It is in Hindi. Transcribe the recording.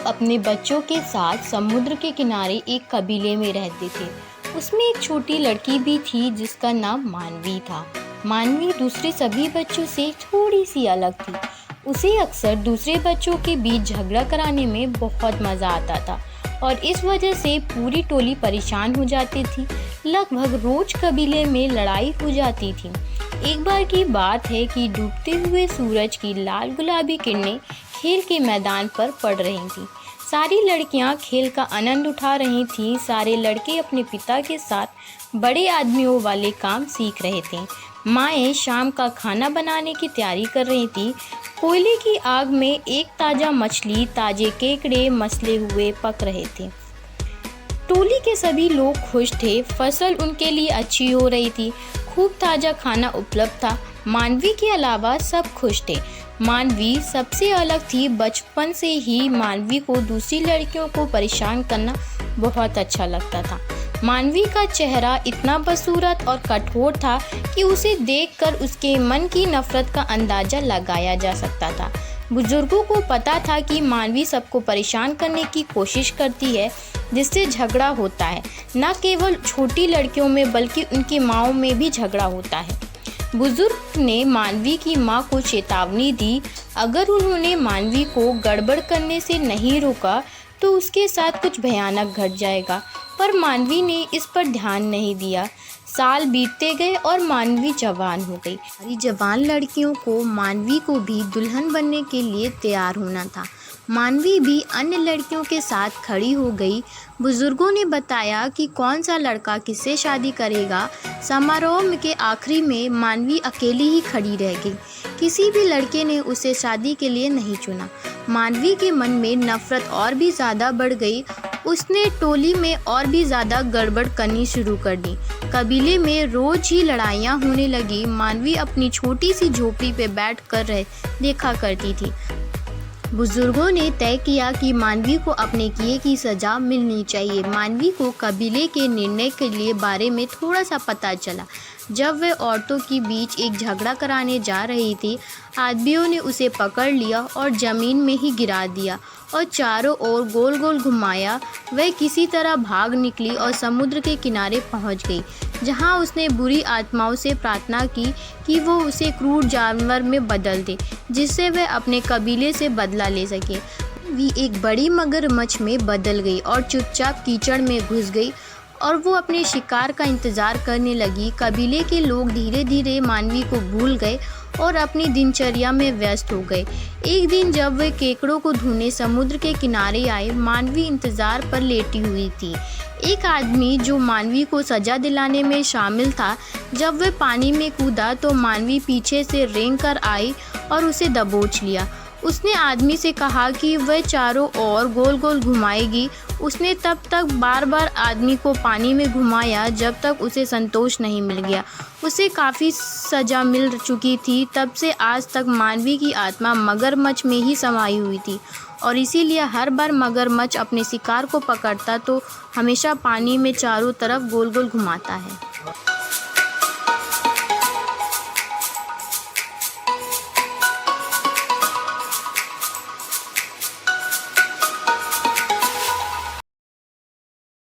अपने बच्चों के साथ समुद्र के किनारे एक कबीले में रहते थे। उसमें एक छोटी लड़की भी थी जिसका नाम मानवी था। मानवी दूसरे सभी बच्चों से थोड़ी सी अलग थी। उसे अक्सर दूसरे बच्चों के बीच झगड़ा कराने में बहुत मज़ा आता था और इस वजह से पूरी टोली परेशान हो जाती थी। लगभग रोज कबीले में लड़ाई हो जाती थी। एक बार की बात है कि डूबते हुए सूरज की लाल गुलाबी किरणें खेल के मैदान पर पड़ रही थीं। सारी लड़कियां खेल का आनंद उठा रही थीं। सारे लड़के अपने पिता के साथ बड़े आदमियों वाले काम सीख रहे थे। माएँ शाम का खाना बनाने की तैयारी कर रही थी। कोयले की आग में एक ताज़ा मछली, ताजे केकड़े मसले हुए पक रहे थे। टोली के सभी लोग खुश थे। फसल उनके लिए अच्छी हो रही थी। खूब ताज़ा खाना उपलब्ध था। मानवी के अलावा सब खुश थे। मानवी सबसे अलग थी। बचपन से ही मानवी को दूसरी लड़कियों को परेशान करना बहुत अच्छा लगता था। मानवी का चेहरा इतना बदसूरत और कठोर था कि उसे देखकर उसके मन की नफरत का अंदाज़ा लगाया जा सकता था। बुजुर्गों को पता था कि मानवी सबको परेशान करने की कोशिश करती है, जिससे झगड़ा होता है। न केवल छोटी लड़कियों में बल्कि उनकी माँओं में भी झगड़ा होता है। बुजुर्ग ने मानवी की माँ को चेतावनी दी, अगर उन्होंने मानवी को गड़बड़ करने से नहीं रोका तो उसके साथ कुछ भयानक घट जाएगा। पर मानवी ने इस पर ध्यान नहीं दिया। साल बीतते गए और मानवी जवान हो गई। सारी जवान लड़कियों को मानवी को भी दुल्हन बनने के लिए तैयार होना था। मानवी भी अन्य लड़कियों के साथ खड़ी हो गई। बुजुर्गों ने बताया कि कौन सा लड़का किससे शादी करेगा। समारोह के आखिरी में मानवी अकेली ही खड़ी रह गई। किसी भी लड़के ने उसे शादी के लिए नहीं चुना। मानवी के मन में नफरत और भी ज़्यादा बढ़ गई। उसने टोली में और भी ज़्यादा गड़बड़ करनी शुरू कर दी। कबीले में रोज ही लड़ाइयाँ होने लगी। मानवी अपनी छोटी सी झोपड़ी पे बैठ कर देखा करती थी। बुजुर्गों ने तय किया कि मानवी को अपने किए की सज़ा मिलनी चाहिए। मानवी को कबीले के निर्णय के लिए बारे में थोड़ा सा पता चला। जब वह औरतों के बीच एक झगड़ा कराने जा रही थी, आदमियों ने उसे पकड़ लिया और ज़मीन में ही गिरा दिया और चारों ओर गोल गोल घुमाया। वह किसी तरह भाग निकली और समुद्र के किनारे पहुंच गई, जहां उसने बुरी आत्माओं से प्रार्थना की कि वो उसे क्रूर जानवर में बदल दे, जिससे वह अपने कबीले से बदला ले सके। वी एक बड़ी मगरमच्छ में बदल गई और चुपचाप कीचड़ में घुस गई और वो अपने शिकार का इंतज़ार करने लगी। कबीले के लोग धीरे धीरे मानवी को भूल गए और अपनी दिनचर्या में व्यस्त हो गए। एक दिन जब वे केकड़ों को ढूंढने समुद्र के किनारे आए, मानवी इंतज़ार पर लेटी हुई थी। एक आदमी जो मानवी को सज़ा दिलाने में शामिल था, जब वह पानी में कूदा तो मानवी पीछे से रेंग कर आई और उसे दबोच लिया। उसने आदमी से कहा कि वह चारों ओर गोल गोल घुमाएगी। उसने तब तक बार बार आदमी को पानी में घुमाया जब तक उसे संतोष नहीं मिल गया। उसे काफ़ी सज़ा मिल चुकी थी। तब से आज तक मानवी की आत्मा मगरमच्छ में ही समाई हुई थी और इसीलिए हर बार मगरमच्छ अपने शिकार को पकड़ता तो हमेशा पानी में चारों तरफ गोल गोल घुमाता है।